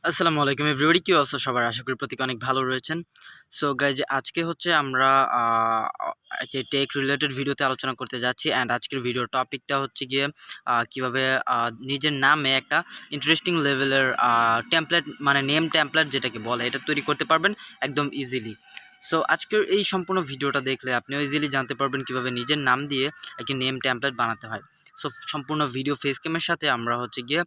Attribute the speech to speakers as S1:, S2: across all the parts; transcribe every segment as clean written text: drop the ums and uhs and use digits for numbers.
S1: আসসালামু আলাইকুম এভরিবডি, কি অবস্থা সবার? আশা করি প্রত্যেকে অনেক ভালো রয়েছেন। সো গাইজ, আজকে হচ্ছে আমরা একটা টেক রিলেটেড ভিডিওতে আলোচনা করতে যাচ্ছি। অ্যান্ড আজকের ভিডিওর টপিকটা হচ্ছে গিয়ে কিভাবে নিজের নামে একটা ইন্টারেস্টিং লেভেলের টেমপ্লেট, মানে নেম টেমপ্লেট যেটাকে বলে, এটা তৈরি করতে পারবেন একদম ইজিলি। সো আজকের এই সম্পূর্ণ ভিডিওটা দেখলে আপনিও ইজিলি জানতে পারবেন কিভাবে নিজের নাম দিয়ে একটি নেম টেমপ্লেট বানাতে হয়। সো সম্পূর্ণ ভিডিও ফেস ক্যামের সাথে আমরা হচ্ছে গিয়ে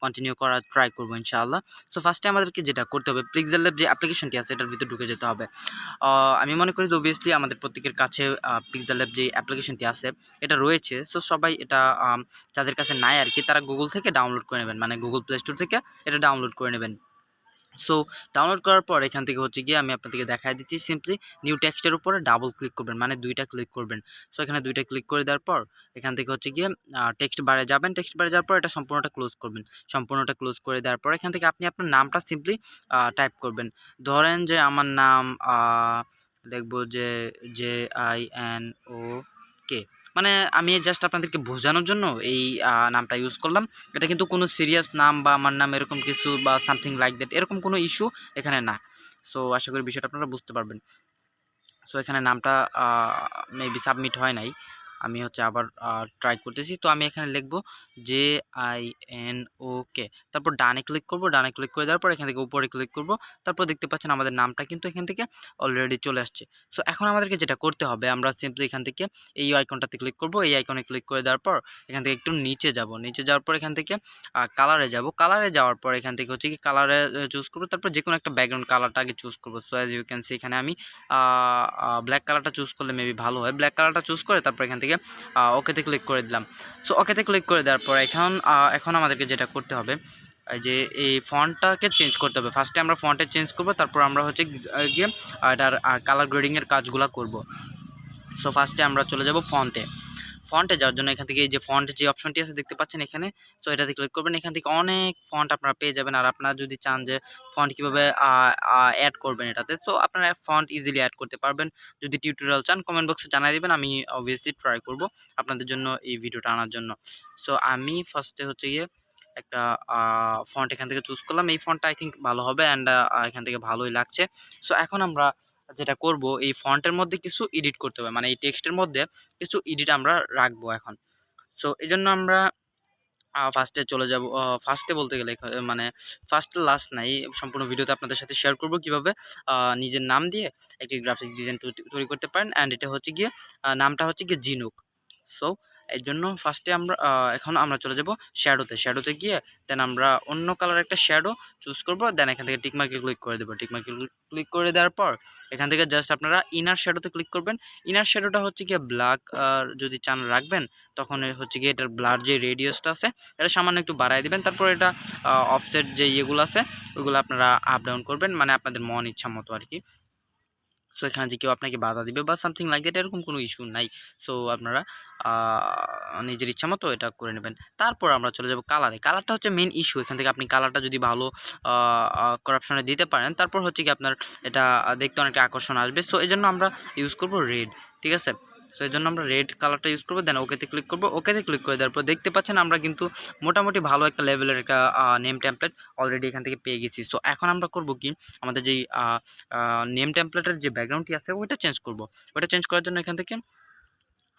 S1: কন্টিনিউ করার ট্রাই করবো ইনশাআল্লাহ। সো ফার্স্টে আমাদেরকে যেটা করতে হবে, পিক্সেল যে অ্যাপ্লিকেশনটি আছে এটার ভিতরে ঢুকে যেতে হবে। আমি মনে করি অবভিয়াসলি আমাদের প্রত্যেকের কাছে পিক্সেল যে অ্যাপ্লিকেশনটি আছে এটা রয়েছে। সো সবাই এটা যাদের কাছে নাই আর কি, তারা গুগল থেকে ডাউনলোড করে নেবেন, মানে গুগল প্লে স্টোর থেকে এটা ডাউনলোড করে নেবেন। সো ডাউনলোড করার পর এখান থেকে হচ্ছে গিয়ে আমি আপনাদেরকে দেখাই দিচ্ছি, সিম্পলি নিউ টেক্সটের উপরে ডাবল ক্লিক করবেন, মানে দুইটা ক্লিক করবেন। সো এখানে দুইটা ক্লিক করে দেওয়ার পর এখান থেকে হচ্ছে গিয়ে টেক্সট বারে যাবেন। টেক্সট বারে যাওয়ার পর এটা সম্পূর্ণটা ক্লোজ করবেন। সম্পূর্ণটা ক্লোজ করে দেওয়ার পর এখান থেকে আপনি আপনার নামটা সিম্পলি টাইপ করবেন। ধরেন যে আমার নাম লিখবো যে JINOK, মানে আমি জাস্ট আপনাদেরকে বোঝানোর জন্য এই নামটা ইউজ করলাম। এটা কিন্তু কোনো সিরিয়াস নাম বা আমার নাম এরকম কিছু বা সামথিং লাইক দ্যাট, এরকম কোনো ইস্যু এখানে না। সো আশা করি বিষয়টা আপনারা বুঝতে পারবেন। সো এখানে নামটা মেবি সাবমিট হয় নাই, আমি হচ্ছে আবার ট্রাই করতেছি। তো আমি এখানে লিখব JINOK, তারপর ডানে ক্লিক করব। ডানে ক্লিক করে দেওয়ার পর এখান থেকে উপরে ক্লিক করব। তারপর দেখতে পাচ্ছেন আমাদের নামটা কিন্তু এখান থেকে অলরেডি চলে আসছে। সো এখন আমাদেরকে যেটা করতে হবে, আমরা সিম্পলি এখান থেকে এই আইকনটাতে ক্লিক করব। এই আইকনে ক্লিক করে দেওয়ার পর এখান থেকে একটু নিচে যাব। নিচে যাওয়ার পর এখান থেকে কালারে যাব। কালারে যাওয়ার পর এখান থেকে হচ্ছে কি কালারে চুজ করব। তারপর যে কোনো একটা ব্যাকগ্রাউন্ড কালারটা আগে চুজ করব। So as you can see এখানে আমি ব্ল্যাক কালারটা চুজ করলে মেবি ভালো হয়। ব্ল্যাক কালারটা চুজ করে তারপর এখান থেকে ওকেতে ক্লিক করে দিলাম। সো ওকেতে ক্লিক করে দেওয়ার পর এখন আমাদেরকে যেটা করতে হবে, এই যে এই ফন্টটাকে চেঞ্জ করতে হবে। ফার্স্টে আমরা ফন্টে চেঞ্জ করব, তারপর আমরা হচ্ছে গিয়ে এটার কালার গ্রেডিংয়ের কাজগুলো করব। সো ফার্স্টে আমরা চলে যাব ফন্টে। ফন্টে যাওয়ার জন্য এখান থেকে এই যে ফন্ট যে অপশনটি আছে দেখতে পাচ্ছেন এখানে, সো এটাতে ক্লিক করবেন। এখান থেকে অনেক ফন্ট আপনারা পেয়ে যাবেন। আর আপনারা যদি চান যে ফন্ট কীভাবে অ্যাড করবেন এটাতে, সো আপনারা ফন্ট ইজিলি অ্যাড করতে পারবেন। যদি টিউটোরিয়াল চান কমেন্ট বক্সে জানিয়ে দেবেন, আমি অবভিয়াসলি ট্রাই করব আপনাদের জন্য এই ভিডিওটা আনার জন্য। সো আমি ফার্স্টে হচ্ছে গিয়ে একটা ফন্ট এখান থেকে চুজ করলাম। এই ফন্টটা আই থিঙ্ক ভালো হবে অ্যান্ড এখান থেকে ভালোই লাগছে। সো এখন আমরা যেটা করব, এই ফন্টের মধ্যে কিছু এডিট করতে হবে, মানে এই টেক্সটের মধ্যে কিছু এডিট আমরা রাখবো এখন। সো এই জন্য আমরা ফার্স্টে চলে যাব। ফার্স্টে বলতে গেলে মানে ফার্স্ট লাস্ট নাই, সম্পূর্ণ ভিডিওতে আপনাদের সাথে শেয়ার করব কীভাবে নিজের নাম দিয়ে একটি গ্রাফিক্স ডিজাইন তৈরি করতে পারেন। অ্যান্ড এটা হচ্ছে গিয়ে নামটা হচ্ছে গিয়ে জিনুক। সো এর জন্য ফার্স্টে আমরা এখন আমরা চলে যাব শ্যাডোতে। শ্যাডোতে গিয়ে দেন আমরা অন্য কালার একটা শ্যাডো চুজ করব। দেন এখান থেকে টিকমার্কে ক্লিক করে দেবো। টিকমার্কে ক্লিক করে দেওয়ার পর এখান থেকে জাস্ট আপনারা ইনার শ্যাডোতে ক্লিক করবেন। ইনার শ্যাডোটা হচ্ছে গিয়ে ব্ল্যাক যদি চান রাখবেন, তখন হচ্ছে গিয়ে এটার ব্লার যে রেডিয়াসটা আছে এটা সামান্য একটু বাড়ায় দিবেন। তারপর এটা অফসেট যে ইয়েগুলো আছে ওইগুলো আপনারা আপ ডাউন করবেন, মানে আপনাদের মন ইচ্ছা মতো আর কি। সো এখানে যে কেউ আপনাকে বাধা দিবে বা সামথিং লাইক দ্যাট এরকম কোনো ইস্যু নাই। সো আপনারা নিজের ইচ্ছা মতো এটা করে নেবেন। তারপর আমরা চলে যাব কালারে। কালারটা হচ্ছে মেন ইস্যু। এখান থেকে আপনি কালারটা যদি ভালো করাপশনে দিতে পারেন, তারপর হচ্ছে কি আপনার এটা দেখতে অনেকটা আকর্ষণ আসবে। সো এই জন্য আমরা ইউজ করব রেড, ঠিক আছে। সো এই জন্য আমরা রেড কালারটা ইউজ করবো। দেন ওকেতে ক্লিক করবো। ওকেতে ক্লিক করে দেওয়ার পর দেখতে পাচ্ছেন আমরা কিন্তু মোটামুটি ভালো একটা লেভেলের একটা নেম টেমপ্লেট অলরেডি এখান থেকে পেয়ে গেছি। সো এখন আমরা করব কি, আমাদের যেই নেম টেমপ্লেটের যে ব্যাকগ্রাউন্ডটি আছে ওইটা চেঞ্জ করব। ওইটা চেঞ্জ করার জন্য এখান থেকে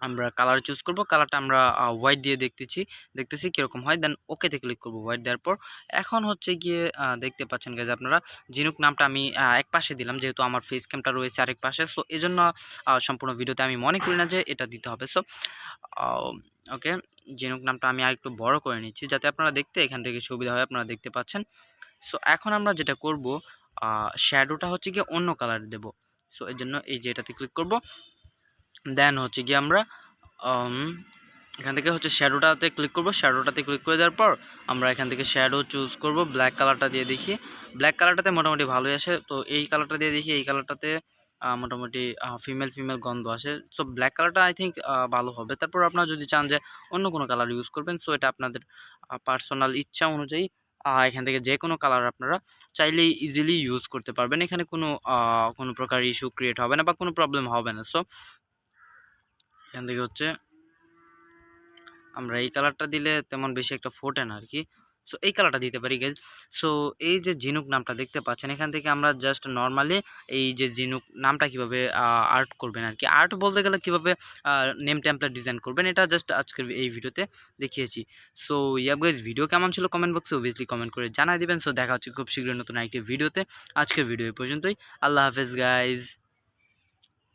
S1: আমরা কালার চুজ করব। কালারটা আমরা হোয়াইট দিয়ে দেখতেছি কীরকম হয়। দেন ওকেতে ক্লিক করব হোয়াইট দেওয়ার পর। এখন হচ্ছে গিয়ে দেখতে পাচ্ছেন গাইজ আপনারা জিনুক নামটা আমি এক পাশে দিলাম, যেহেতু আমার ফেস ক্যামটা রয়েছে আরেক পাশে। সো এই জন্য সম্পূর্ণ ভিডিওতে আমি মনে করি না যে এটা দিতে হবে। সো ওকে, জিনুক নামটা আমি আর একটু বড় করে নিচ্ছি যাতে আপনারা দেখতে এখান থেকে সুবিধা হয়, আপনারা দেখতে পাচ্ছেন। সো এখন আমরা যেটা করব, শ্যাডোটা হচ্ছে গিয়ে অন্য কালার দেব। সো এর জন্য এই যে এটাতে ক্লিক করব। দেন হচ্ছে গিয়ে আমরা এখান থেকে হচ্ছে শ্যাডোটাতে ক্লিক করব। শ্যাডোটাতে ক্লিক করে দেওয়ার পর আমরা এখান থেকে শ্যাডো চুজ করব। ব্ল্যাক কালারটা দিয়ে দেখি, ব্ল্যাক কালারটাতে মোটামুটি ভালোই আসে। তো এই কালারটা দিয়ে দেখি, এই কালারটাতে মোটামুটি ফিমেল গন্ধ আসে। সো ব্ল্যাক কালারটা আই থিঙ্ক ভালো হবে। তারপর আপনারা যদি চান যে অন্য কোনো কালার ইউজ করবেন, সো এটা আপনাদের পার্সোনাল ইচ্ছা অনুযায়ী এখান থেকে যে কোনো কালার আপনারা চাইলেই ইজিলি ইউজ করতে পারবেন। এখানে কোনো প্রকার ইস্যু ক্রিয়েট হবে না বা কোনো প্রবলেম হবে না। সো এখান থেকে হচ্ছে আমরা এই কালারটা দিলে তেমন বেশি একটা ফোটে না আর কি। সো এই কালারটা দিতে পারি গাইজ। সো এই যে ঝিনুক নামটা দেখতে পাচ্ছেন, এখান থেকে আমরা জাস্ট নর্মালি এই যে ঝিনুক নামটা কীভাবে আর্ট করবেন আর কি, আর্ট বলতে গেলে কীভাবে নেম টেমপ্লেট ডিজাইন করবেন, এটা জাস্ট আজকের এই ভিডিওতে দেখিয়েছি। সো ইয়াব গাইজ, ভিডিও কেমন ছিল কমেন্ট বক্সে অবভিয়াসলি কমেন্ট করে জানাই দিবেন। সো দেখা হচ্ছে খুব শীঘ্রই নতুন একটি ভিডিওতে। আজকের ভিডিও এই পর্যন্তই। আল্লাহ হাফেজ গাইজ।